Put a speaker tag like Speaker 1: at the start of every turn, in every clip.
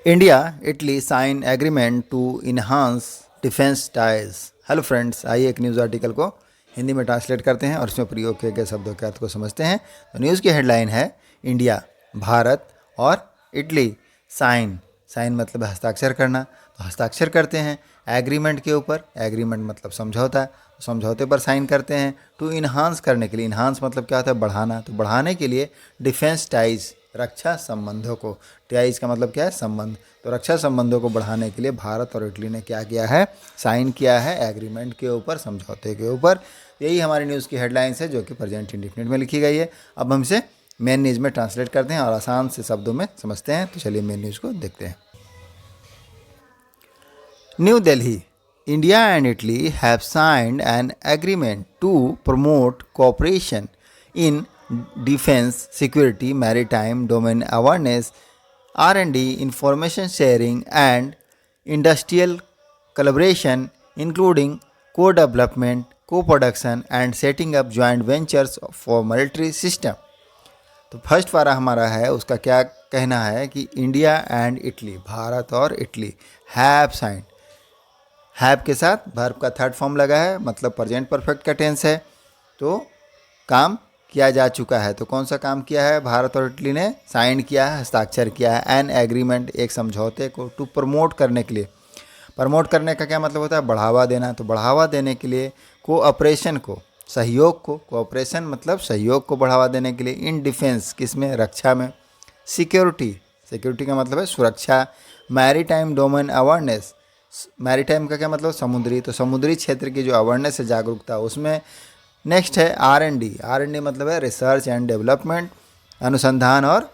Speaker 1: India Italy sign agreement to enhance defence ties. Hello friends, आइए एक news article को हिंदी में ट्रांसलेट करते हैं और इसमें प्रयोग किए गए शब्दों के अर्थ को समझते हैं। तो न्यूज़ की हेडलाइन है इंडिया भारत और इटली साइन। साइन मतलब हस्ताक्षर करना, तो हस्ताक्षर करते हैं एग्रीमेंट के ऊपर। एग्रीमेंट मतलब समझौता, समझौते पर साइन करते हैं। टू इन्हांस करने के लिए, इन्हांस मतलब क्या होता है, बढ़ाना, तो बढ़ाने के लिए डिफेंस टाइज, रक्षा संबंधों को। टाइज का मतलब क्या है, संबंध। तो रक्षा संबंधों को बढ़ाने के लिए भारत और इटली ने क्या किया है, साइन किया है एग्रीमेंट के ऊपर, समझौते के ऊपर। यही हमारी न्यूज़ की हेडलाइंस है जो कि प्रेजेंट इंडेफिनिट में लिखी गई है। अब हम इसे मेन न्यूज़ में ट्रांसलेट करते हैं और आसान से शब्दों में समझते हैं। तो चलिए मेन न्यूज़ को देखते हैं। New Delhi, India and Italy have signed an agreement to promote cooperation in defense, security, maritime domain awareness, R&D, information sharing, and industrial collaboration, including co-development, co-production, and setting up joint ventures for military system. तो first वाला हमारा है, उसका क्या कहना है कि India and Italy, Bharat और इटली, हैव साइंड। हैव के साथ वर्ब का थर्ड फॉर्म लगा है, मतलब प्रेजेंट परफेक्ट का टेंस है। तो काम किया जा चुका है। तो कौन सा काम किया है, भारत और इटली ने साइन किया है, हस्ताक्षर किया है एन एग्रीमेंट, एक समझौते को, टू प्रमोट करने के लिए। प्रमोट करने का क्या मतलब होता है, बढ़ावा देना। तो बढ़ावा देने के लिए कोऑपरेशन को, सहयोग को, कोऑपरेशन मतलब सहयोग को बढ़ावा देने के लिए। इन डिफेंस किसमें, रक्षा में। सिक्योरिटी, सिक्योरिटी का मतलब है सुरक्षा। मैरीटाइम डोमेन अवेयरनेस, मैरीटाइम का क्या मतलब, समुद्री। तो समुद्री क्षेत्र की जो अवेयरनेस है, जागरूकता, उसमें। नेक्स्ट है R&D, R&D मतलब है रिसर्च एंड डेवलपमेंट, अनुसंधान और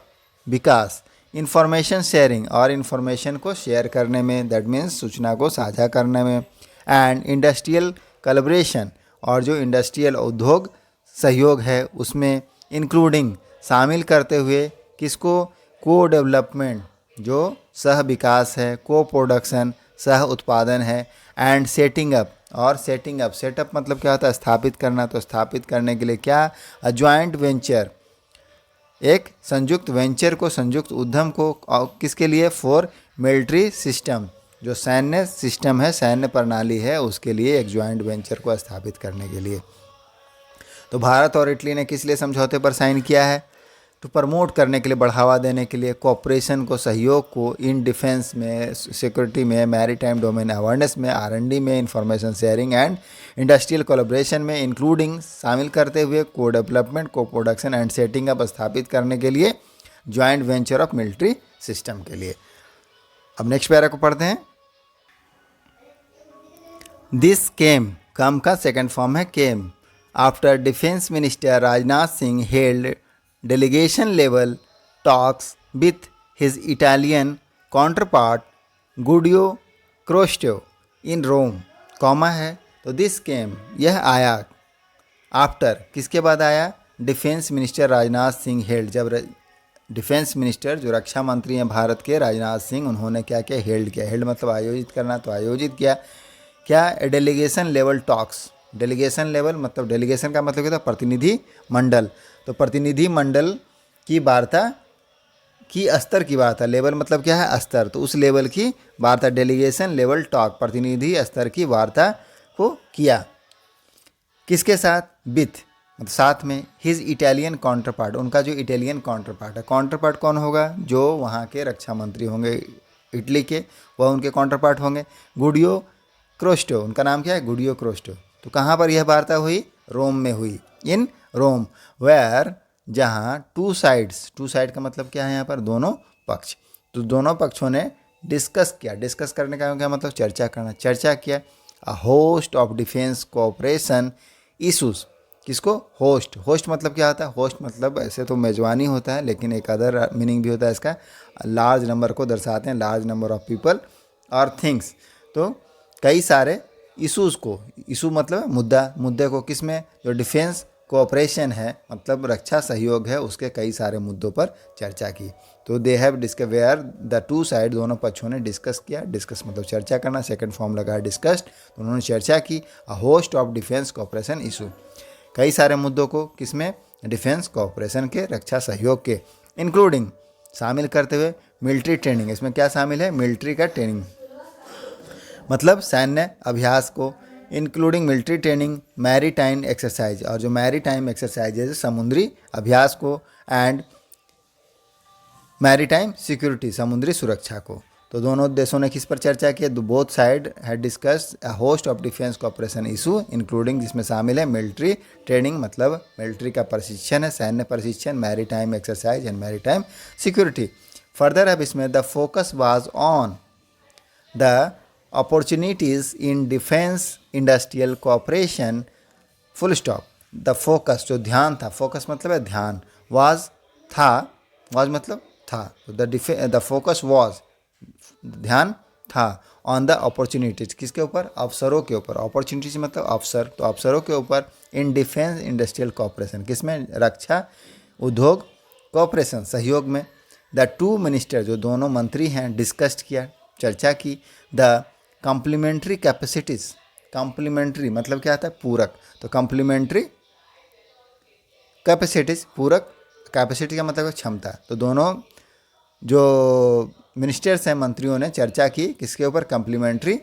Speaker 1: विकास। इंफॉर्मेशन शेयरिंग, और इंफॉर्मेशन को शेयर करने में, दैट मीन्स सूचना को साझा करने में। एंड इंडस्ट्रियल कोलैबोरेशन, और जो इंडस्ट्रियल उद्योग सहयोग है उसमें। इंक्लूडिंग शामिल करते हुए, किसको, को डेवलपमेंट जो सह विकास है, को प्रोडक्शन सह उत्पादन है, एंड सेटिंग अप, और सेटिंग अप, सेटअप मतलब क्या होता है, स्थापित करना। तो स्थापित करने के लिए क्या, अ ज्वाइंट वेंचर, एक संयुक्त वेंचर को, संयुक्त उद्यम को, किसके लिए, फॉर मिलिट्री सिस्टम, जो सैन्य सिस्टम है, सैन्य प्रणाली है, उसके लिए एक ज्वाइंट वेंचर को स्थापित करने के लिए। तो भारत और इटली ने किस लिए समझौते पर साइन किया है, तो प्रमोट करने के लिए, बढ़ावा देने के लिए, कोऑपरेशन को, सहयोग को, इन डिफेंस में, सिक्योरिटी में, मैरीटाइम डोमेन अवेयरनेस में, R&D में, information sharing and industrial collaboration में, इंक्लूडिंग शामिल करते हुए, को डेवलपमेंट, को प्रोडक्शन एंड सेटिंग अप स्थापित करने के लिए, joint venture of military system के लिए। अब नेक्स्ट पैरा को पढ़ते हैं। दिस केम, कम का सेकेंड फॉर्म है came, after defence minister Rajnath Singh held delegation level talks with his Italian counterpart Guido Crosto in Rome, comma है। तो दिस केम, यह आया, आफ्टर, किसके बाद आया, defence minister Rajnath Singh held, जब डिफेंस मिनिस्टर जो रक्षा मंत्री हैं भारत के, राजनाथ सिंह, उन्होंने क्या किया, हेल्ड किया। हेल्ड मतलब आयोजित करना, तो आयोजित किया क्या, delegation level talks. Delegation level मतलब, डेलीगेशन का मतलब क्या था, प्रतिनिधि मंडल। तो प्रतिनिधि मंडल की वार्ता, की स्तर की वार्ता, लेवल मतलब क्या है, स्तर, तो उस लेवल की वार्ता, डेलीगेशन लेवल टॉक, प्रतिनिधि स्तर की वार्ता को किया। किसके साथ, विथ मतलब साथ में, हिज इटालियन काउंटरपार्ट, उनका जो इटालियन काउंटरपार्ट है। काउंटरपार्ट कौन होगा, जो वहाँ के रक्षा मंत्री होंगे इटली के, वह उनके काउंटरपार्ट होंगे। गुडियो क्रोस्टो, उनका नाम क्या है, गुडियो क्रोस्टो। तो कहाँ पर यह वार्ता हुई, रोम में हुई, इन रोम, वेयर, जहाँ टू साइड्स, टू साइड का मतलब क्या है यहाँ पर, दोनों पक्ष। तो दोनों पक्षों ने डिस्कस किया, डिस्कस करने का क्या मतलब, चर्चा करना, चर्चा किया। A host of defence cooperation issues, किसको, होस्ट। होस्ट मतलब क्या होता है, होस्ट मतलब ऐसे तो मेजबानी होता है, लेकिन एक अदर मीनिंग भी होता है इसका, लार्ज नंबर को दर्शाते हैं, लार्ज नंबर ऑफ पीपल और थिंग्स। तो कई सारे इशूज़ को, इशू मतलब मुद्दा, मुद्दे को, किसमें, जो डिफेंस कोऑपरेशन है मतलब रक्षा सहयोग है, उसके कई सारे मुद्दों पर चर्चा की। तो they have discuss, where the two side, दोनों पक्षों ने डिस्कस किया। डिस्कस मतलब चर्चा करना, सेकंड फॉर्म लगा डिस्कस्ड, तो उन्होंने चर्चा की। A host of defence cooperation issue, कई सारे मुद्दों को, किसमें, डिफेंस कोऑपरेशन के, रक्षा सहयोग के। इंक्लूडिंग शामिल करते हुए मिलिट्री ट्रेनिंग, इसमें क्या शामिल है, मिलिट्री का ट्रेनिंग मतलब सैन्य अभ्यास को, including military training, maritime exercise, और जो मैरीटाइम एक्सरसाइज है समुद्री अभ्यास को, एंड मैरीटाइम सिक्योरिटी समुद्री सुरक्षा को। तो दोनों देशों ने किस पर चर्चा की, both side had discussed a host of defence cooperation issue including, जिसमें शामिल है मिलिट्री ट्रेनिंग मतलब मिलिट्री का प्रशिक्षण है, सैन्य प्रशिक्षण, maritime exercise and maritime security. Further अब इसमें the focus was on the opportunities in defence industrial cooperation, full stop. The focus जो ध्यान था, फोकस मतलब है ध्यान, वाज था, वाज मतलब था, द फोकस वाज ध्यान था, ऑन द अपॉर्चुनिटीज किसके ऊपर, अवसरों के ऊपर, अपॉर्चुनिटीज मतलब अवसर, तो अवसरों के ऊपर, इन डिफेंस इंडस्ट्रियल कोऑपरेशन किसमें, रक्षा उद्योग कोऑपरेशन सहयोग में। द टू मिनिस्टर जो दोनों मंत्री हैं डिस्कस्ड किया, चर्चा की, द कॉम्प्लीमेंट्री कैपेसिटीज, कॉम्प्लीमेंट्री मतलब क्या आता है, पूरक, तो कॉम्प्लीमेंट्री कैपेसिटीज पूरक, कैपेसिटी का मतलब है क्षमता, तो दोनों जो मिनिस्टर्स हैं मंत्रियों ने चर्चा की किसके ऊपर, कॉम्प्लीमेंट्री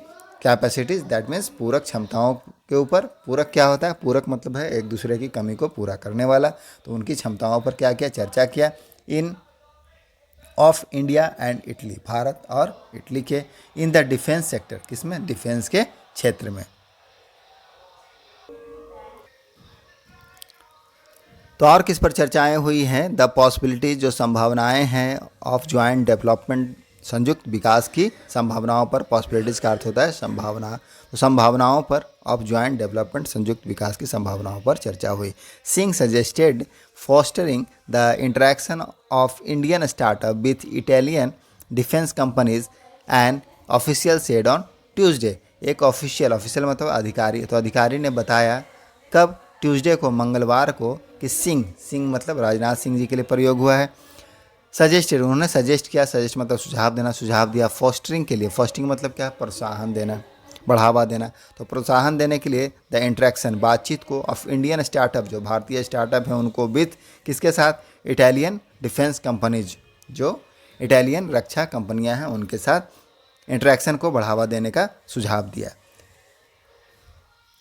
Speaker 1: कैपेसिटीज, दैट मीन्स पूरक क्षमताओं के ऊपर। पूरक क्या होता है, पूरक मतलब है एक दूसरे की कमी को पूरा करने वाला, तो उनकी क्षमताओं पर क्या किया, चर्चा किया, in of India and Italy, Bharat और इटली के, इन द डिफेंस सेक्टर किसमें, डिफेंस के क्षेत्र में। तो और किस पर चर्चाएं हुई हैं, द पॉसिबिलिटीज जो संभावनाएं हैं, ऑफ ज्वाइंट डेवलपमेंट संयुक्त विकास की संभावनाओं पर, पॉसिबिलिटीज का अर्थ होता है संभावना, तो संभावनाओं पर, ऑफ ज्वाइंट डेवलपमेंट संयुक्त विकास की संभावनाओं पर चर्चा हुई। Singh suggested fostering the interaction of Indian startup with Italian defence companies and official said on Tuesday, एक ऑफिशियल मतलब अधिकारी, तो अधिकारी ने बताया कब, ट्यूसडे को, मंगलवार को, कि सिंह मतलब राजनाथ सिंह जी के लिए प्रयोग हुआ है। सजेस्टेड उन्होंने सजेस्ट किया, सजेस्ट मतलब सुझाव देना, सुझाव दिया, फॉस्टरिंग के लिए, फॉस्टरिंग मतलब क्या, प्रोत्साहन देना, बढ़ावा देना, तो प्रोत्साहन देने के लिए, द इंटरेक्शन बातचीत को, ऑफ इंडियन स्टार्टअप जो भारतीय स्टार्टअप हैं उनको, विथ किसके साथ, इटालियन डिफेंस कंपनीज जो इटालियन रक्षा कंपनियां हैं उनके साथ इंटरेक्शन को बढ़ावा देने का सुझाव दिया।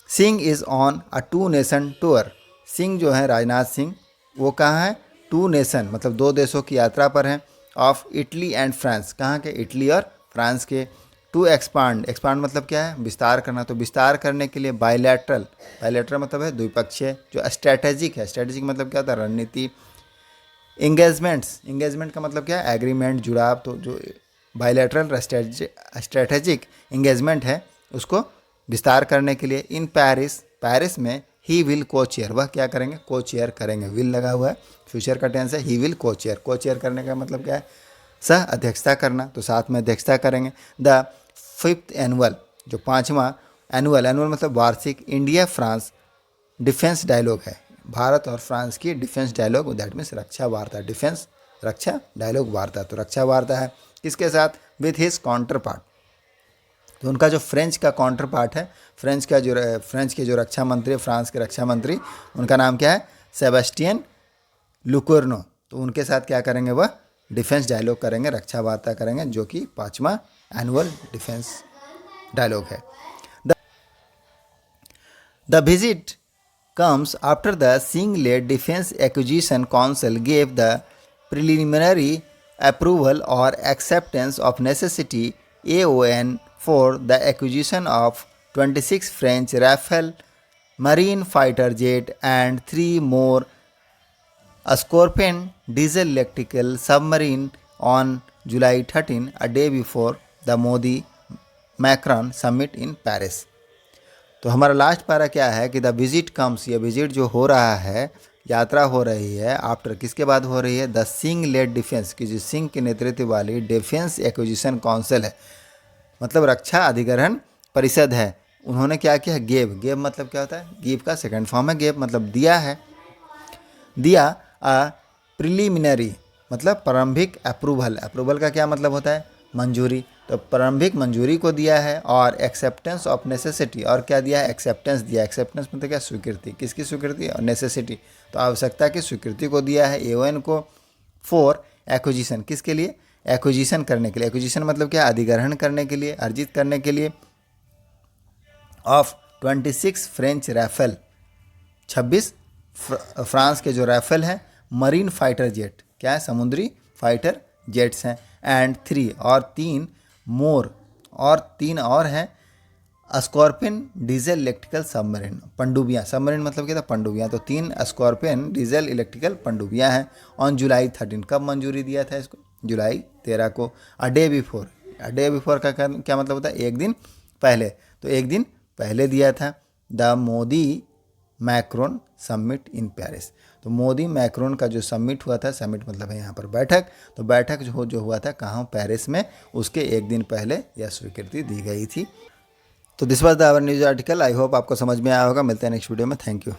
Speaker 1: Singh is on a two nation tour, Singh जो है राजनाथ सिंह वो कहाँ है, टू नेशन मतलब दो देशों की यात्रा पर हैं, ऑफ इटली एंड फ्रांस, कहाँ के, इटली और फ्रांस के, टू एक्सपांड, एक्सपांड मतलब क्या है, विस्तार करना, तो विस्तार करने के लिए, बायलैटरल, बायलैटरल मतलब है द्विपक्षीय, जो स्ट्रैटेजिक है, स्ट्रैटेजिक मतलब क्या होता है, रणनीति, इंगेजमेंट्स, इंगेजमेंट का मतलब क्या है, एग्रीमेंट, जुड़ाव, तो जो बायलैटरल स्ट्रैटेजिक इंगेजमेंट है उसको विस्तार करने के लिए, इन पेरिस, पेरिस में, ही विल को चेयर, वह क्या करेंगे, को चेयर करेंगे, विल लगा हुआ है, फ्यूचर का टेंस है, ही विल को चेयर, को चेयर करने का मतलब क्या है, सह अध्यक्षता करना, तो साथ में अध्यक्षता करेंगे। द 5th एनुअल जो 5वां एनुअल, एनुअल मतलब वार्षिक, इंडिया फ्रांस डिफेंस डायलॉग है, भारत और फ्रांस की डिफेंस डायलॉग, दैट मीन्स रक्षा वार्ता, डिफेंस रक्षा डायलॉग वार्ता, तो रक्षा वार्ता है किसके साथ, विथ हिज काउंटर पार्ट, तो उनका जो फ्रेंच का काउंटर पार्ट है, फ्रेंच के जो रक्षा मंत्री, फ्रांस के रक्षा मंत्री, उनका नाम क्या है, सेबेस्टियन लुकोर्नो, तो उनके साथ क्या करेंगे, वह डिफेंस डायलॉग करेंगे, रक्षा वार्ता करेंगे, जो कि 5वां एनुअल डिफेंस डायलॉग है। The visit comes after the Singh-led Defense Acquisition Council gave the preliminary approval or acceptance of necessity AON for the acquisition of 26 French Rafale marine fighter jet and 3 more Scorpion diesel electrical submarine on July 13, a day before the Modi-Macron summit in Paris। तो हमारा last पारा क्या है कि the visit comes, ये visit जो हो रहा है, यात्रा हो रही है, आफ्टर किसके बाद हो रही है, द सिंह लेड डिफेंस की, जो सिंह के नेतृत्व वाली डिफेंस एक्विजिशन काउंसिल है, मतलब रक्षा अधिग्रहण परिषद है, उन्होंने क्या किया, गेव, गेव मतलब क्या होता है, गिव का सेकंड फॉर्म है गेव, मतलब दिया है, दिया अ प्रिलिमिनरी मतलब प्रारंभिक अप्रूवल, अप्रूवल का क्या मतलब होता है, मंजूरी, तो प्रारंभिक मंजूरी को दिया है, और एक्सेप्टेंस ऑफ नेसेसिटी, और क्या दिया है, एक्सेप्टेंस दिया, एक्सेप्टेंस मतलब क्या, स्वीकृति, किसकी स्वीकृति, और नेसेसिटी तो आवश्यकता की स्वीकृति को दिया है, एओएन को, फॉर एक्विजिशन किसके लिए, एक्विजिशन करने के लिए, एक्विजिशन मतलब क्या, अधिग्रहण करने के लिए, अर्जित करने के लिए, ऑफ 26 फ्रेंच राफेल, 26 फ्रांस के जो राफेल हैं मरीन फाइटर जेट, क्या है, समुद्री फाइटर जेट्स हैं, एंड 3 और 3 मोर, और 3 और हैं स्कॉर्पियन डीजल इलेक्ट्रिकल सबमरीन, पनडुब्बियाँ, सबमरीन मतलब क्या था, पनडुब्बियाँ, तो 3 स्कॉर्पियन डीजल इलेक्ट्रिकल पनडुब्बियाँ हैं। ऑन जुलाई 13, कब मंजूरी दिया था इसको, जुलाई 13 को। A day before, a day before का क्या मतलब होता है, एक दिन पहले, तो एक दिन पहले दिया था। The Modi Macron summit in Paris, तो मोदी मैक्रोन का जो समिट हुआ था, समिट मतलब है यहाँ पर बैठक, तो बैठक जो हुआ था कहाँ, पेरिस में, उसके एक दिन पहले यह स्वीकृति दी गई थी। तो this was the our news article. I hope आपको समझ में आया होगा। मिलते हैं नेक्स्ट वीडियो में। Thank you.